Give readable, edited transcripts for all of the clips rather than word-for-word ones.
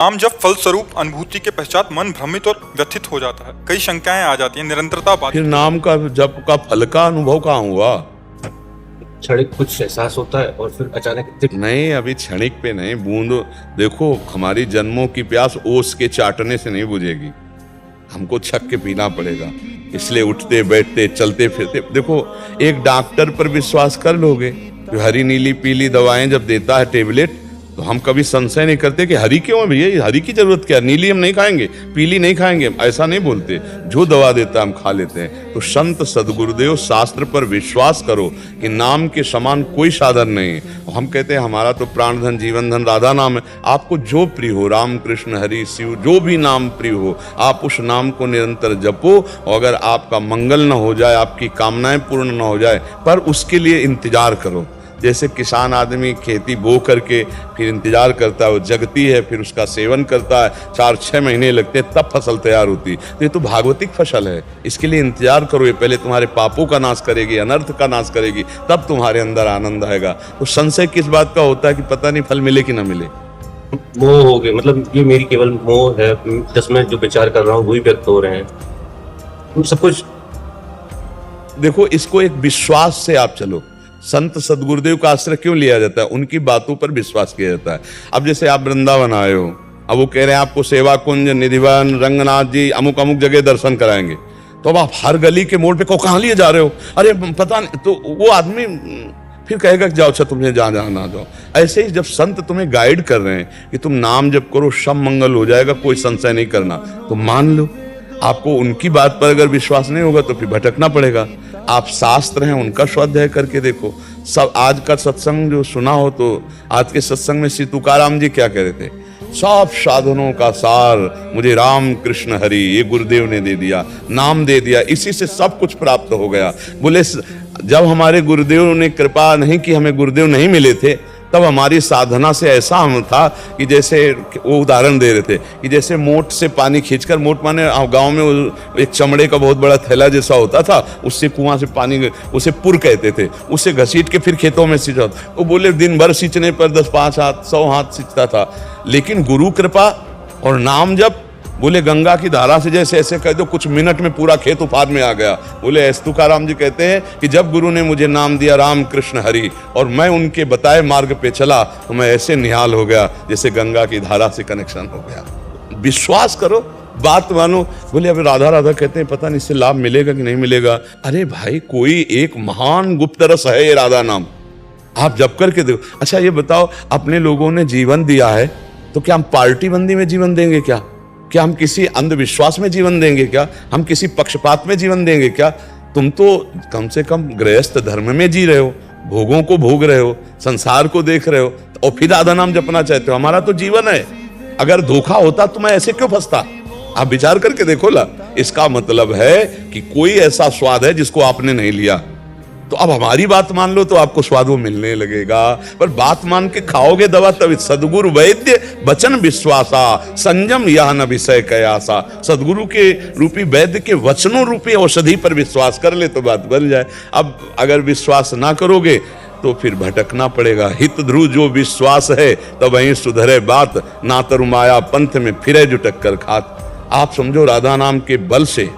नाम जब फलस्वरूप अनुभूति के पश्चात मन भ्रमित और व्यथित हो जाता है। कई शंकाएं आ जाती हैं, निरंतरता बात। फिर नाम का जप का फल का अनुभव कहाँ हुआ? क्षणिक कुछ एहसास होता है और फिर अचानक नहीं, अभी क्षणिक पे नहीं। बूंद देखो, हमारी जन्मों की प्यास ओस के चाटने से नहीं बुझेगी, हमको छक के पीना पड़ेगा। इसलिए उठते बैठते चलते फिरते देखो, एक डॉक्टर पर विश्वास कर लोगे जो हरी नीली पीली दवाएं जब देता है टेबलेट, तो हम कभी संशय नहीं करते कि हरी क्यों है भैया, हरी की जरूरत क्या, नीली हम नहीं खाएंगे, पीली नहीं खाएंगे, ऐसा नहीं बोलते। जो दवा देता हम खा लेते हैं। तो संत सदगुरुदेव शास्त्र पर विश्वास करो कि नाम के समान कोई साधन नहीं है। हम कहते हैं हमारा तो प्राण धन जीवन धन राधा नाम है। आपको जो प्रिय हो, राम कृष्ण हरि शिव, जो भी नाम प्रिय हो, आप उस नाम को निरंतर जपो। और अगर आपका मंगल न हो जाए, आपकी कामनाएं पूर्ण न हो जाए, पर उसके लिए इंतजार करो। जैसे किसान आदमी खेती बो करके फिर इंतजार करता है, वो जगती है, फिर उसका सेवन करता है, 4-6 महीने लगते हैं, तब फसल तैयार होती है। तो ये तो भागवतिक फसल है, इसके लिए इंतजार करो। ये पहले तुम्हारे पापों का नाश करेगी, अनर्थ का नाश करेगी, तब तुम्हारे अंदर आनंद आएगा। तो संशय किस बात का होता है कि पता नहीं फल मिले कि ना मिले। मोह हो गए, मतलब ये मेरी केवल मोह है, जिसमें जो विचार कर रहा हूँ वही व्यक्त हो रहे हैं, सब कुछ। देखो, इसको एक विश्वास से आप चलो। संत सदगुरुदेव का आश्रय क्यों लिया जाता है? उनकी बातों पर विश्वास किया जाता है। अब जैसे आप वृंदावन आए हो, अब वो कह रहे हैं आपको सेवा कुंज, निधिवन, रंगनाथ जी, अमुक अमुक जगह दर्शन कराएंगे, तो अब आप हर गली के मोड़ पे को कहाँ लिए जा रहे हो, अरे पता नहीं, तो वो आदमी फिर कहेगा कि जाओ, अच्छा तुम्हें जहाँ जाना जाओ। ऐसे ही जब संत तुम्हें गाइड कर रहे हैं कि तुम नाम जप करो, सब मंगल हो जाएगा, कोई संशय नहीं करना, तो मान लो। आपको उनकी बात पर अगर विश्वास नहीं होगा तो फिर भटकना पड़ेगा। आप शास्त्र हैं, उनका स्वाध्याय करके देखो। सब आज का सत्संग जो सुना हो, तो आज के सत्संग में श्री तुकाराम जी क्या कह रहे थे? सब साधनों का सार मुझे राम कृष्ण हरि, ये गुरुदेव ने दे दिया, नाम दे दिया, इसी से सब कुछ प्राप्त हो गया। बोले जब हमारे गुरुदेव ने कृपा नहीं की, हमें गुरुदेव नहीं मिले थे, तब हमारी साधना से ऐसा हम था कि जैसे वो उदाहरण दे रहे थे कि जैसे मोट से पानी खींचकर, मोट माने गांव में एक चमड़े का बहुत बड़ा थैला जैसा होता था, उससे कुआं से पानी, उसे पुर कहते थे, उससे घसीट के फिर खेतों में सींचा। वो बोले दिन भर सींचने पर 10-5 हाथ 100 हाथ सींचता था, लेकिन गुरु कृपा और नाम जब, बोले गंगा की धारा से जैसे ऐसे कह दो कुछ मिनट में पूरा खेत उफान में आ गया। बोले ऐसे तुकाराम जी कहते हैं कि जब गुरु ने मुझे नाम दिया राम कृष्ण हरि और मैं उनके बताए मार्ग पे चला, तो मैं ऐसे निहाल हो गया जैसे गंगा की धारा से कनेक्शन हो गया। विश्वास करो, बात मानो। बोले अब राधा राधा कहते हैं, पता नहीं इससे लाभ मिलेगा कि नहीं मिलेगा। अरे भाई, कोई एक महान गुप्त रस है ये राधा नाम, आप जप करके देखो। अच्छा ये बताओ, अपने लोगों ने जीवन दिया है, तो क्या हम पार्टी बंदी में जीवन देंगे क्या? क्या हम किसी अंधविश्वास में जीवन देंगे क्या? हम किसी पक्षपात में जीवन देंगे क्या? तुम तो कम से कम गृहस्थ धर्म में जी रहे हो, भोगों को भोग रहे हो, संसार को देख रहे हो, और फिर राधा नाम जपना चाहते हो। हमारा तो जीवन है, अगर धोखा होता तो मैं ऐसे क्यों फंसता? आप विचार करके देखो ला। इसका मतलब है कि कोई ऐसा स्वाद है जिसको आपने नहीं लिया। तो अब हमारी बात मान लो तो आपको स्वाद वो मिलने लगेगा, पर बात मान के खाओगे दवा तभी। सदगुरु वैद्य वचन विश्वासा, संयम यह न विषय कयासा। सदगुरु के रूपी वैद्य के वचनों रूपी औषधि पर विश्वास कर ले तो बात बन जाए। अब अगर विश्वास ना करोगे तो फिर भटकना पड़ेगा। हित ध्रुव जो विश्वास है, तब वहीं सुधरे बात, ना तरु माया पंथ में फिरे जो टक्कर खात। आप समझो, राधा नाम के बल से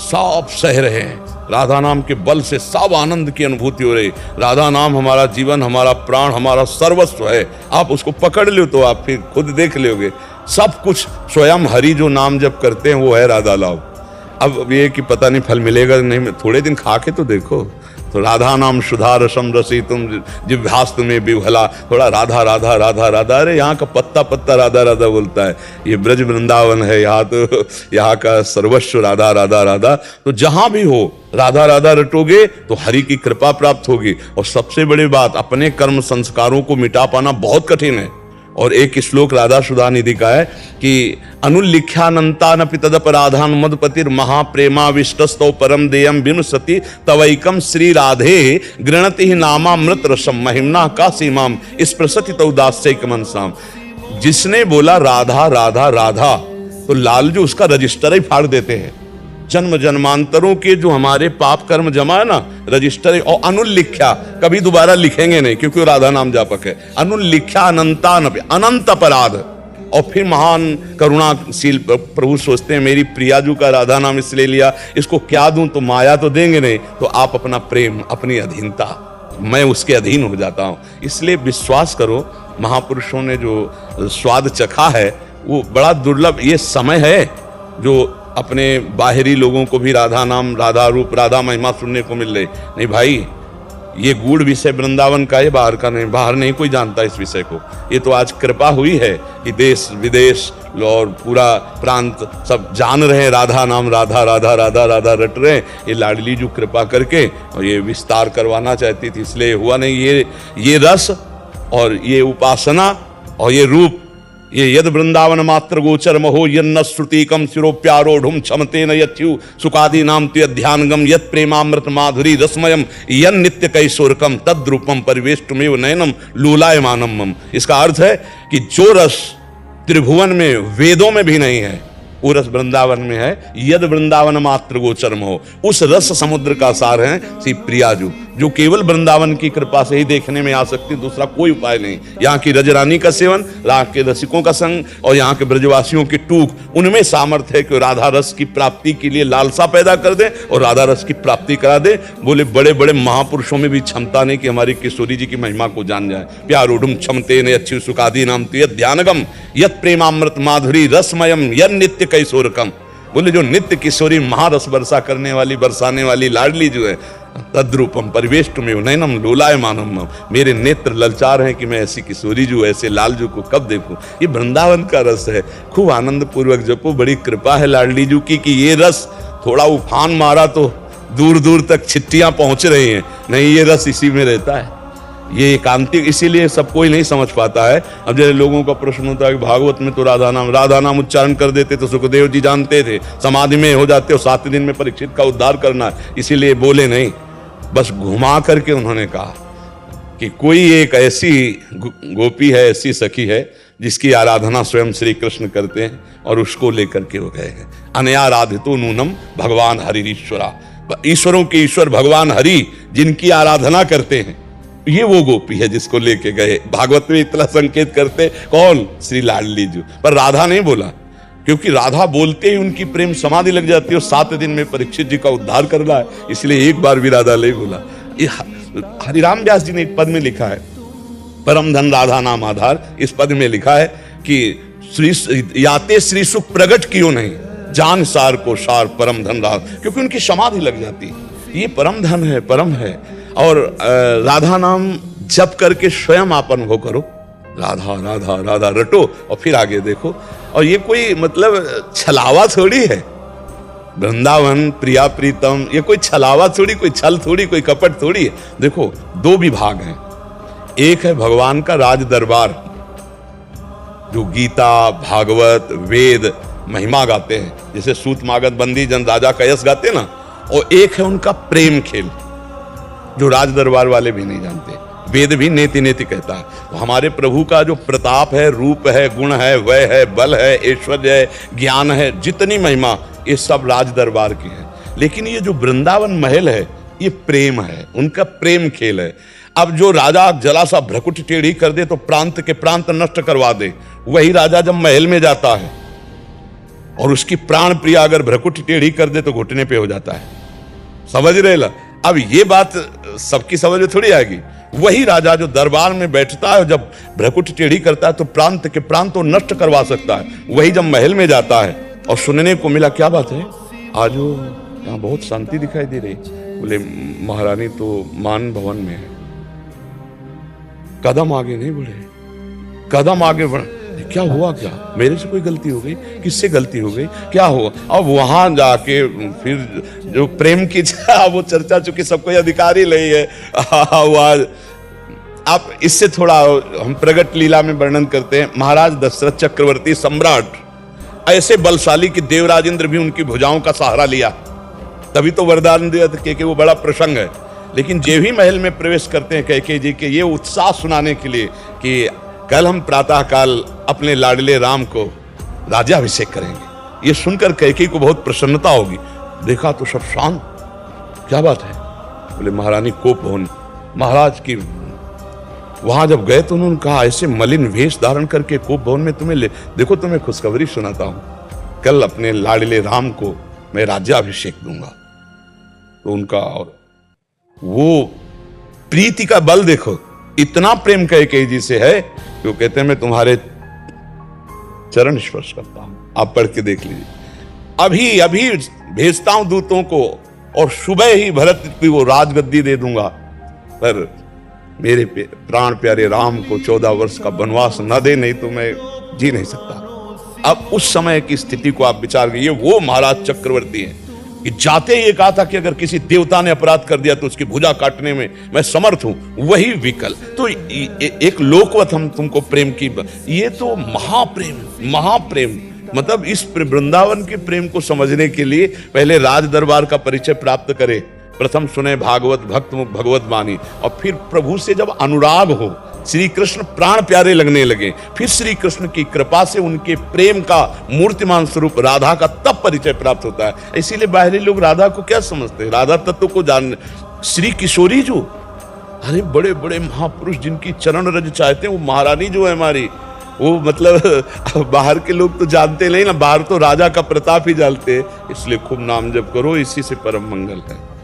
सब सह रहे हैं, राधा नाम के बल से सब आनंद की अनुभूति हो रही। राधा नाम हमारा जीवन, हमारा प्राण, हमारा सर्वस्व है। आप उसको पकड़ लो तो आप फिर खुद देख लोगे, सब कुछ स्वयं हरि जो नाम जप करते हैं वो है राधा लाभ। अब ये कि पता नहीं फल मिलेगा नहीं, थोड़े दिन खा के तो देखो। तो राधा नाम सुधा रसम रसी तुम जिह्वास्तु में विह्वला। थोड़ा राधा राधा राधा राधा, अरे यहाँ का पत्ता पत्ता राधा राधा बोलता है। ये ब्रज वृंदावन है, यहाँ तो यहाँ का सर्वस्व राधा राधा राधा। तो जहां भी हो राधा राधा रटोगे तो हरि की कृपा प्राप्त होगी। और सबसे बड़ी बात, अपने कर्म संस्कारों को मिटा पाना बहुत कठिन है। और एक श्लोक राधा सुधा निधि का है कि अनुल्लिख्यानंतानपि तदपराधान मदपतिर महाप्रेमाविष्टस्तौ परम देयम विनुसति तवैकम श्री राधे गृणति ही नामामृत रसम महिम्ना का सीमाम स्पृशति तौ दास्यैक मनसाम। जिसने बोला राधा राधा राधा, तो लालजू उसका रजिस्टर ही फाड़ देते हैं। जन्म जन्मांतरों के जो हमारे पाप कर्म जमा है ना, रजिस्टर, और अनुल्लिख्या कभी दोबारा लिखेंगे नहीं क्योंकि राधा नाम जापक है। अनुल्लिख्या अनंतान, अनंत अपराध, और फिर महान करुणाशील प्रभु सोचते हैं मेरी प्रियाजू का राधा नाम इसलिए लिया, इसको क्या दूं, तो माया तो देंगे नहीं, तो आप अपना प्रेम, अपनी अधीनता, मैं उसके अधीन हो जाता हूं। इसलिए विश्वास करो, महापुरुषों ने जो स्वाद चखा है वो बड़ा दुर्लभ। ये समय है जो अपने बाहरी लोगों को भी राधा नाम, राधा रूप, राधा महिमा सुनने को मिल रही। नहीं भाई, ये गूढ़ विषय वृंदावन का है, बाहर का नहीं। बाहर नहीं कोई जानता इस विषय को। ये तो आज कृपा हुई है कि देश विदेश और पूरा प्रांत सब जान रहे हैं राधा नाम, राधा राधा राधा राधा रट रहे हैं। ये लाडली जो कृपा करके और ये विस्तार करवाना चाहती थी, इसलिए हुआ नहीं। ये रस और ये उपासना और ये रूप, ये यद वृंदावन मात्र गोचर महो यन्न श्रुतिकम शिरोप्यारोढ़ क्षमते न यथ्यु सुखादि नाम ते ध्यानगम यत प्रेमामृत माधुरी रसमयम यन नित्य कैशोरकम तद्रूपम परिवेष्टमेव नयनम लूलायमानम मम। इसका अर्थ है कि जो रस त्रिभुवन में, वेदों में भी नहीं है, वो रस वृंदावन में है। यद वृंदावन मात्र गोचर महो, उस रस समुद्र का सार है श्री प्रियाजू, जो केवल वृंदावन की कृपा से ही देखने में आ सकती, दूसरा कोई उपाय नहीं। यहाँ की रजरानी का सेवन, यहाँ के रसिकों का संग और यहाँ के ब्रजवासियों की टूक, उनमें सामर्थ्य है कि राधा रस की प्राप्ति के लिए लालसा पैदा कर दे और राधा रस की प्राप्ति करा दे। बोले बड़े बड़े महापुरुषों में भी क्षमता नहीं कि हमारी किशोरी जी की महिमा को जान जाए। प्यारोढ़ क्षमते ने अच्छी सुखादि नाम ते ध्यानगम यत प्रेमामृत माधुरी रसमयम यन नित्य कैशोरकम। बोले जो नित्य किशोरी महारस वर्षा करने वाली, बरसाने वाली लाडली जो है, तद्रूपम परिवेष्टमेव नयनम लोलायमानम, मेरे नेत्र ललचार हैं कि मैं ऐसी किशोरी जो, ऐसे लालजू को कब देखूं। ये वृंदावन का रस है, खूब आनंद पूर्वक जपो। बड़ी कृपा है लाडली जू की कि ये रस थोड़ा उफान मारा तो दूर दूर तक छिट्टियां पहुंच रही हैं। नहीं, ये रस इसी में रहता है, ये एकांतिक, इसीलिए सब कोई नहीं समझ पाता है। अब जैसे लोगों का प्रश्न होता है कि भागवत में तो राधा नाम उच्चारण कर देते तो सुखदेव जी जानते थे, समाधि में हो जाते और 7 दिन में परीक्षित का उद्धार करना है, इसीलिए बोले नहीं। बस घुमा करके उन्होंने कहा कि कोई एक ऐसी गोपी है, ऐसी सखी है जिसकी आराधना स्वयं श्री कृष्ण करते हैं और उसको लेकर के हो गए हैं। अनयाराधितो नूनम भगवान हरिश्वरा, ईश्वरों के ईश्वर भगवान हरि जिनकी आराधना करते हैं, ये वो गोपी है जिसको लेके गए। भागवत में इतना संकेत करते कौन? श्री लाडली जी। पर राधा नहीं बोला, क्योंकि राधा बोलते ही उनकी प्रेम समाधि लग जाती है और 7 दिन में परीक्षित जी का उद्धार करना है, इसलिए एक बार भी राधा नहीं बोला। हरिराम व्यास जी ने एक पद में लिखा है, परम धन राधा नाम आधार। इस पद में लिखा है कि श्री याते श्री सुख प्रगट क्यों नहीं, जान सार को सार परम धन राधा, क्योंकि उनकी समाधि लग जाती है। ये परम धन है, परम है। और राधा नाम जप करके स्वयं आप अनुभव करो, राधा राधा राधा रटो और फिर आगे देखो। और ये कोई मतलब छलावा थोड़ी है, वृंदावन प्रिया प्रीतम, ये कोई छलावा थोड़ी, कोई छल थोड़ी, कोई कपट थोड़ी है। देखो 2 विभाग हैं, एक है भगवान का राज दरबार जो गीता, भागवत, वेद महिमा गाते हैं, जैसे सूत मागध बंदी जन राजा का यश गाते ना, और एक है उनका प्रेम खेल जो राज दरबार वाले भी नहीं जानते। वेद भी नेति नेति कहता है। तो हमारे प्रभु का जो प्रताप है, रूप है, गुण है, वय है, बल है, ऐश्वर्य है, ज्ञान है, जितनी महिमा, ये सब राज दरबार की है। लेकिन ये जो वृंदावन महल है, ये प्रेम है, उनका प्रेम खेल है। अब जो राजा जला सा भ्रकुट टेढ़ी कर दे तो प्रांत के प्रांत नष्ट करवा दे, वही राजा जब महल में जाता है और उसकी प्राण प्रिया अगर भ्रकुट टेढ़ी कर दे तो घुटने पे हो जाता है। समझ रहे ला? अब ये बात सबकी समझ में थोड़ी आएगी। वही राजा जो दरबार में बैठता है, जब भ्रकुट टेढ़ी करता है तो प्रांत के प्रांत तो नष्ट करवा सकता है, वही जब महल में जाता है और सुनने को मिला, क्या बात है आज वो यहाँ बहुत शांति दिखाई दे रही, बोले महारानी तो मान भवन में है, कदम आगे नहीं बढ़े, कदम आगे बढ़, क्या हुआ, क्या मेरे से कोई गलती हो गई, किससे गलती हो गई, क्या हुआ? अब वहां जाके फिर जो प्रेम की वो चर्चा, चूंकि सबको अधिकार ही नहीं है, आप इससे थोड़ा हम प्रगट लीला में वर्णन करते हैं। महाराज दशरथ चक्रवर्ती सम्राट ऐसे बलशाली कि देवराजेंद्र भी उनकी भुजाओं का सहारा लिया, तभी तो वरदान दिया था कि वो बड़ा प्रसंग है। लेकिन जे भी महल में प्रवेश करते हैं कैकेयी जी के ये उत्साह सुनाने के लिए कि कल हम प्रातः काल अपने लाडले राम को राज्याभिषेक करेंगे, ये सुनकर कैकेयी को बहुत प्रसन्नता होगी। देखा तो सब शांत, क्या बात है? बोले महारानी कोप होने, महाराज की वहां जब गए तो उन्होंने कहा ऐसे मलिन वेश धारण करके कोप भवन में तुम्हें ले, देखो तुम्हें खुशखबरी सुनाता हूं, कल अपने लाडले राम को मैं राज्याभिषेक दूंगा। तो उनका और वो प्रीति का बल देखो, इतना प्रेम कैकेयी जी से है कि वो कहते हैं मैं तुम्हारे चरण स्पर्श करता हूं, आप पढ़ के देख लीजिए। अभी अभी भेजता हूं दूतों को और सुबह ही भरत की वो राजगद्दी दे दूंगा, पर मेरे प्राण प्यारे राम को 14 वर्ष का वनवास न दे, नहीं तो मैं जी नहीं सकता। अब उस समय की स्थिति को आप विचार करिए। वो महाराज चक्रवर्ती हैं कि जाते ये कहा था कि अगर किसी देवता ने अपराध कर दिया तो उसकी भुजा काटने में मैं समर्थ हूं, वही विकल। तो एक लोकवत हम तुमको प्रेम की, ये तो महाप्रेम, महाप्रेम। मतलब इस वृंदावन के प्रेम को समझने के लिए पहले राज दरबार का परिचय प्राप्त करे, प्रथम सुने भागवत भक्त मुख भगवत वाणी, और फिर प्रभु से जब अनुराग हो, श्री कृष्ण प्राण प्यारे लगने लगे, फिर श्री कृष्ण की कृपा से उनके प्रेम का मूर्तिमान स्वरूप राधा का तब परिचय प्राप्त होता है। इसीलिए बाहरी लोग राधा को क्या समझते हैं, राधा तत्व को जान, श्री किशोरी जो, अरे बड़े बड़े महापुरुष जिनकी चरण रज चाहते हैं, वो महारानी जो है हमारी, वो मतलब बाहर के लोग तो जानते नहीं ना, बाहर तो राजा का प्रताप ही जानते हैं। इसलिए खूब नाम जप करो, इसी से परम मंगल है।